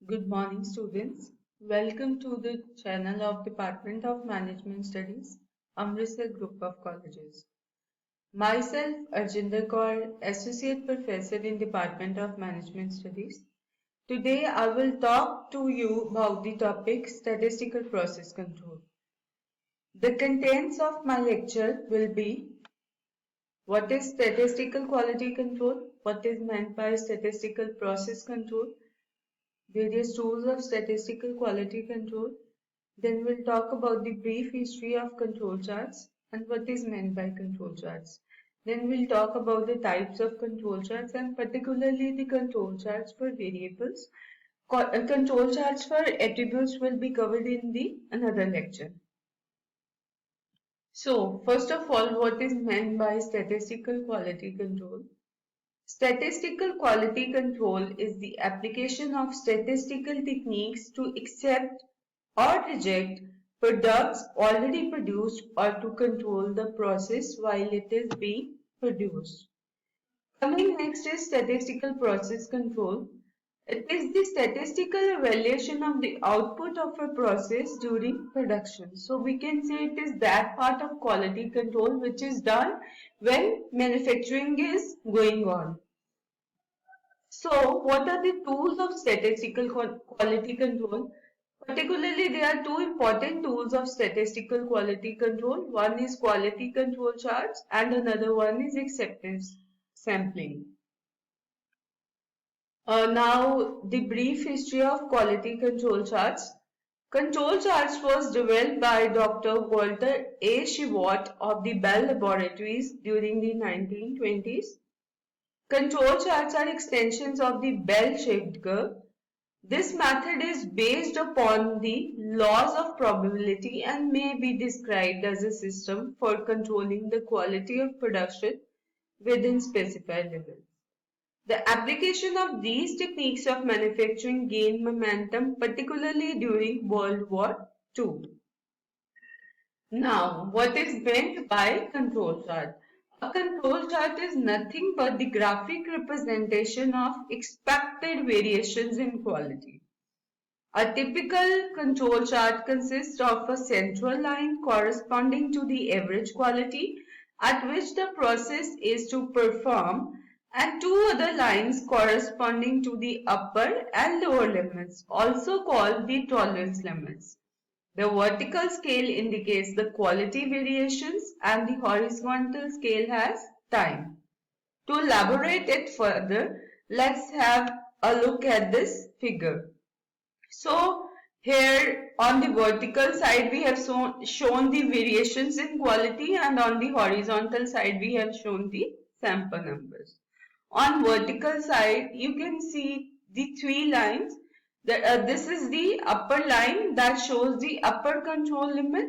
Good morning, students. Welcome to the channel of Department of Management Studies, Amritsar Group of Colleges. Myself, Arjinder Kaur, Associate Professor in Department of Management Studies. Today, I will talk to you about the topic Statistical Process Control. The contents of my lecture will be: what is statistical quality control? What is meant by statistical process control? Various tools of statistical quality control. Then we'll talk about the brief history of control charts and what is meant by control charts. Then we'll talk about the types of control charts and particularly the control charts for variables. Control charts for attributes will be covered in the another lecture. So, first of all, what is meant by statistical quality control? Statistical quality control is the application of statistical techniques to accept or reject products already produced or to control the process while it is being produced. Coming next is statistical process control. It is the statistical evaluation of the output of a process during production. So we can say it is that part of quality control which is done when manufacturing is going on. So, what are the tools of statistical quality control? Particularly, there are two important tools of statistical quality control. One is quality control charts and another one is acceptance sampling. Now, the brief history of quality control charts. Control charts was developed by Dr. Walter A. Shewhart of the Bell Laboratories during the 1920s. Control charts are extensions of the bell-shaped curve. This method is based upon the laws of probability and may be described as a system for controlling the quality of production within specified levels. The application of these techniques of manufacturing gained momentum, particularly during World War II. Now, what is meant by control chart? A control chart is nothing but the graphic representation of expected variations in quality. A typical control chart consists of a central line corresponding to the average quality at which the process is to perform and two other lines corresponding to the upper and lower limits, also called the tolerance limits. The vertical scale indicates the quality variations and the horizontal scale has time. To elaborate it further, let's have a look at this figure. So here on the vertical side we have shown the variations in quality and on the horizontal side we have shown the sample numbers. On vertical side you can see the three lines. This is the upper line that shows the upper control limit.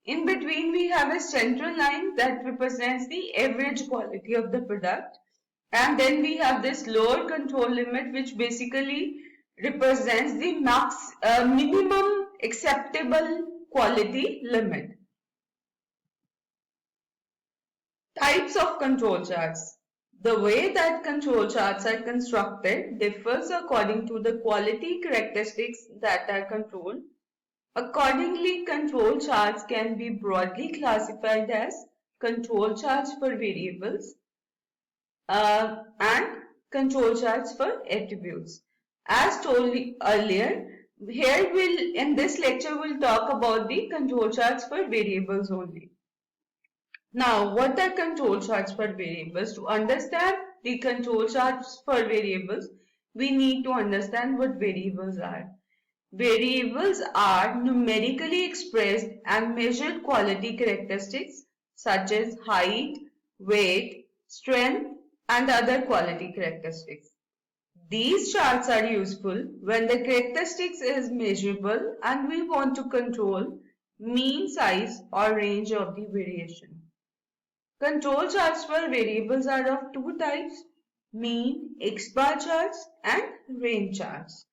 In between we have a central line that represents the average quality of the product. And then we have this lower control limit which basically represents the minimum acceptable quality limit. Types of control charts. The way that control charts are constructed differs according to the quality characteristics that are controlled. Accordingly, control charts can be broadly classified as control charts for variables and control charts for attributes. As told earlier, in this lecture we'll talk about the control charts for variables only. Now, what are control charts for variables? To understand the control charts for variables, we need to understand what variables are. Variables are numerically expressed and measured quality characteristics such as height, weight, strength, and other quality characteristics. These charts are useful when the characteristics is measurable and we want to control mean size or range of the variation. Control charts for variables are of two types, mean X-bar charts and range charts.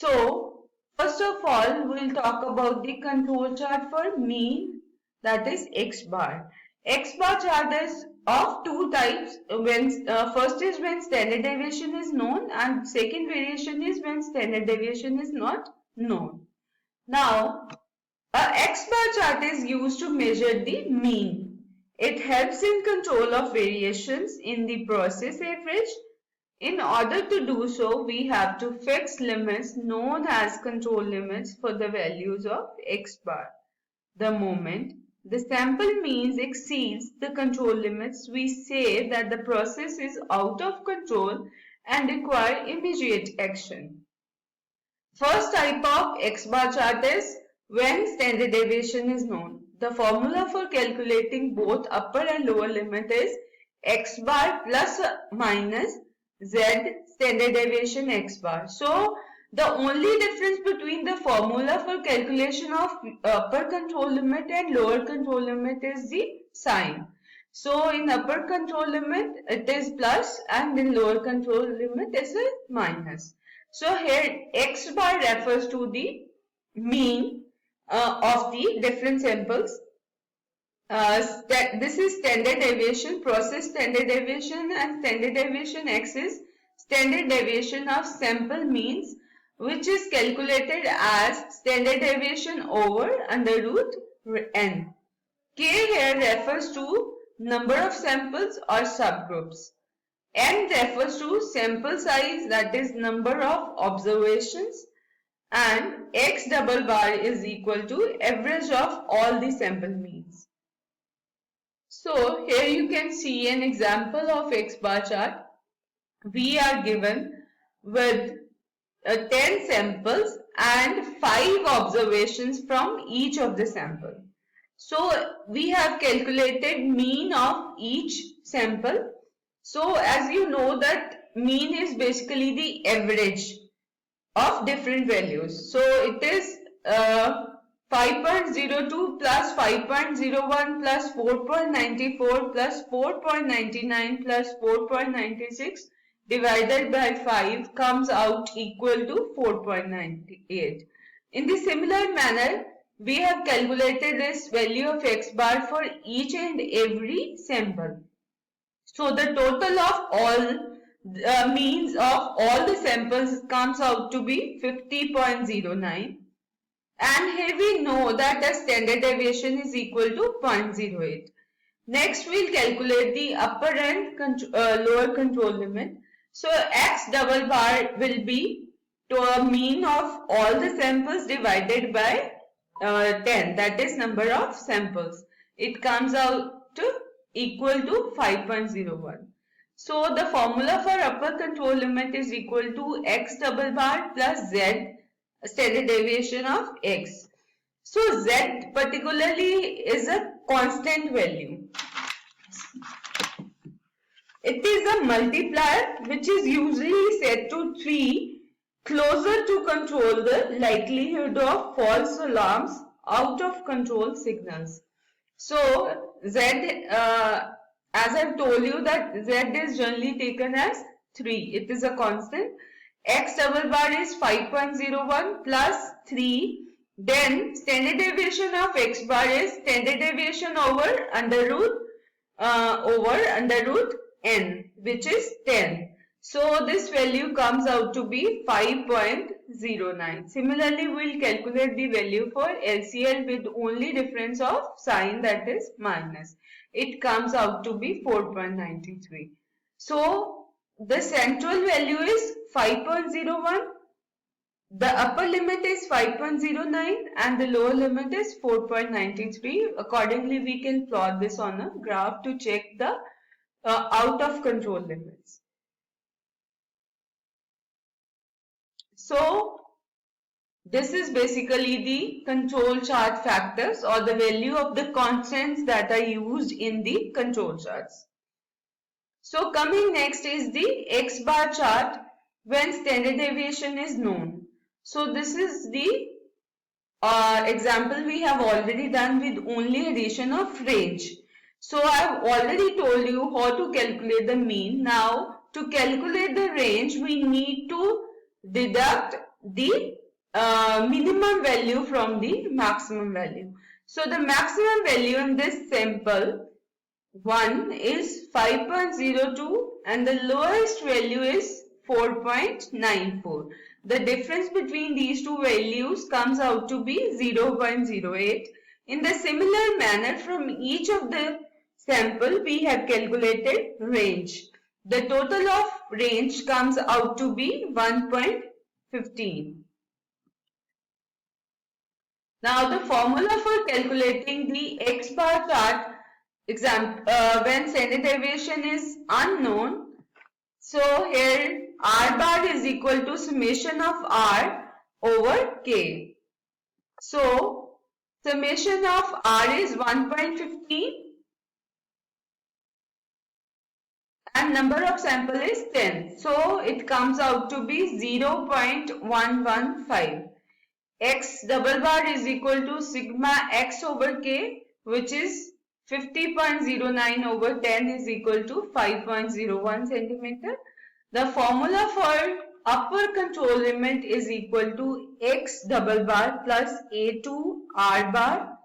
So, first of all, we'll talk about the control chart for mean, that is X-bar. X-bar chart is of two types. When first is when standard deviation is known, and second variation is when standard deviation is not known. Now, a X-bar chart is used to measure the mean. It helps in control of variations in the process average. In order to do so, we have to fix limits known as control limits for the values of X-bar. The moment the sample means exceeds the control limits, we say that the process is out of control and require immediate action. First type of X-bar chart is when standard deviation is known. The formula for calculating both upper and lower limit is X-bar plus minus Z standard deviation X-bar. So, the only difference between the formula for calculation of upper control limit and lower control limit is the sign. So in upper control limit it is plus and in lower control limit is a minus. So here X bar refers to the mean of the different samples. This is standard deviation, process standard deviation, and standard deviation X is standard deviation of sample means, which is calculated as standard deviation over under root n. K here refers to number of samples or subgroups. N refers to sample size, that is number of observations, and X double bar is equal to average of all the sample means. So here you can see an example of X bar chart. We are given with 10 samples and 5 observations from each of the sample. So we have calculated mean of each sample. So as you know that mean is basically the average of different values. So it is 5.02 plus 5.01 plus 4.94 plus 4.99 plus 4.96 divided by 5 comes out equal to 4.98. In the similar manner, we have calculated this value of X bar for each and every sample. So the total of all means of all the samples comes out to be 50.09. And here we know that the standard deviation is equal to 0.08. Next, we'll calculate the upper and lower control limit. So X double bar will be to a mean of all the samples divided by 10, that is number of samples. It comes out to equal to 5.01. So the formula for upper control limit is equal to X double bar plus Z standard deviation of X. So Z particularly is a constant value. It is a multiplier which is usually set to 3 closer to control the likelihood of false alarms, out of control signals. So Z, as I've told you that Z is generally taken as 3. It is a constant. X double bar is 5.01 plus 3. Then standard deviation of X bar is standard deviation over under root n, which is 10. So this value comes out to be 5.09. Similarly, we will calculate the value for LCL with only difference of sign, that is minus. It comes out to be 4.93. So the central value is 5.01. The upper limit is 5.09 and the lower limit is 4.93. Accordingly, we can plot this on a graph to check the out of control limits. So this is basically the control chart factors or the value of the constants that are used in the control charts. So coming next is the X bar chart when standard deviation is known. So this is the example we have already done with only addition of range. So I have already told you how to calculate the mean. Now to calculate the range, we need to deduct the minimum value from the maximum value. So the maximum value in this sample One is 5.02 and the lowest value is 4.94. The difference between these two values comes out to be 0.08. In the similar manner, from each of the sample we have calculated range. The total of range comes out to be 1.15. Now the formula for calculating the X bar chart when standard deviation is unknown. So here R bar is equal to summation of R over K. So summation of R is 1.15 and number of sample is 10. So it comes out to be 0.115. X double bar is equal to sigma X over K, which is 50.09 over 10 is equal to 5.01 centimeter. The formula for upper control limit is equal to X double bar plus A2 R bar,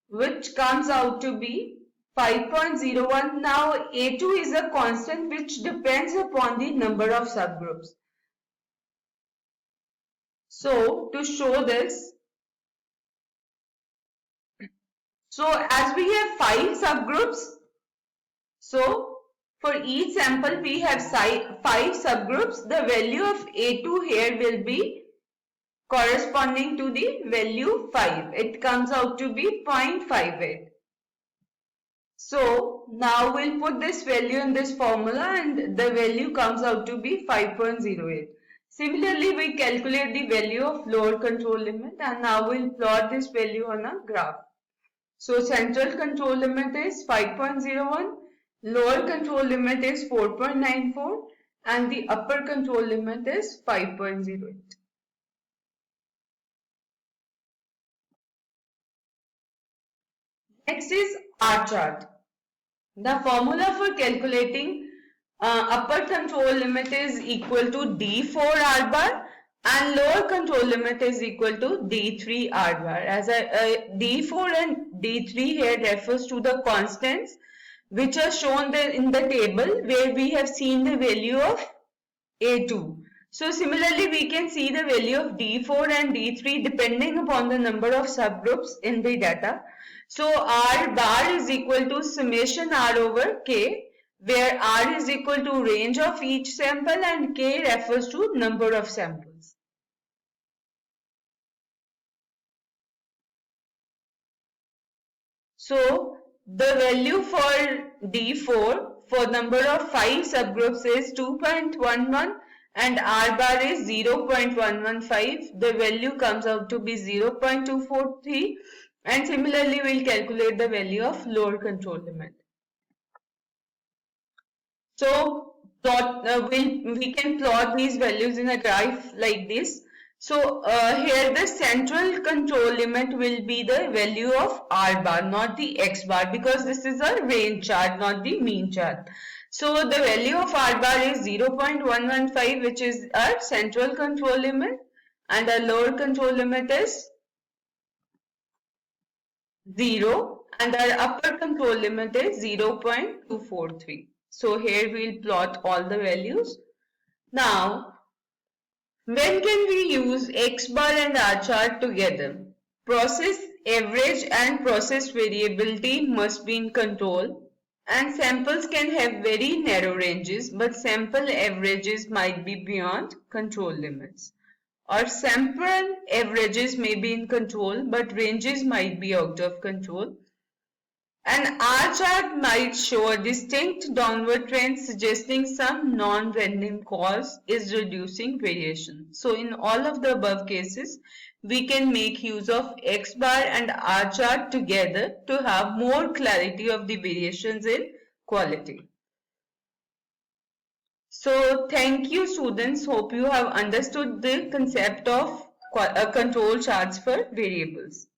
which comes out to be 5.01. Now A2 is a constant which depends upon the number of subgroups. So to show this, so as we have 5 subgroups, so for each sample we have 5 subgroups. The value of A2 here will be corresponding to the value 5. It comes out to be 0.58. So now we'll put this value in this formula and the value comes out to be 5.08. Similarly, we calculate the value of lower control limit and now we'll plot this value on a graph. So central control limit is 5.01, lower control limit is 4.94 and the upper control limit is 5.08. Next is R chart. The formula for calculating upper control limit is equal to D4 R bar and lower control limit is equal to D3 R bar. As D4 and D3 here refers to the constants which are shown in the table where we have seen the value of A2. So similarly we can see the value of D4 and D3 depending upon the number of subgroups in the data. So R bar is equal to summation R over K, where R is equal to range of each sample and K refers to number of samples. So the value for D4 for number of 5 subgroups is 2.11 and R bar is 0.115. The value comes out to be 0.243. And similarly, we'll calculate the value of lower control limit. So we can plot these values in a graph like this. So here the central control limit will be the value of R bar, not the X bar, because this is a range chart, not the mean chart. So the value of R bar is 0.115, which is our central control limit, and our lower control limit is 0 and our upper control limit is 0.243. So here we'll plot all the values. Now, when can we use X bar and R chart together? Process average and process variability must be in control, and samples can have very narrow ranges, but sample averages might be beyond control limits. Or sample averages may be in control, but ranges might be out of control. An R chart might show a distinct downward trend suggesting some non-random cause is reducing variation. So in all of the above cases, we can make use of X bar and R chart together to have more clarity of the variations in quality. So thank you students. Hope you have understood the concept of control charts for variables.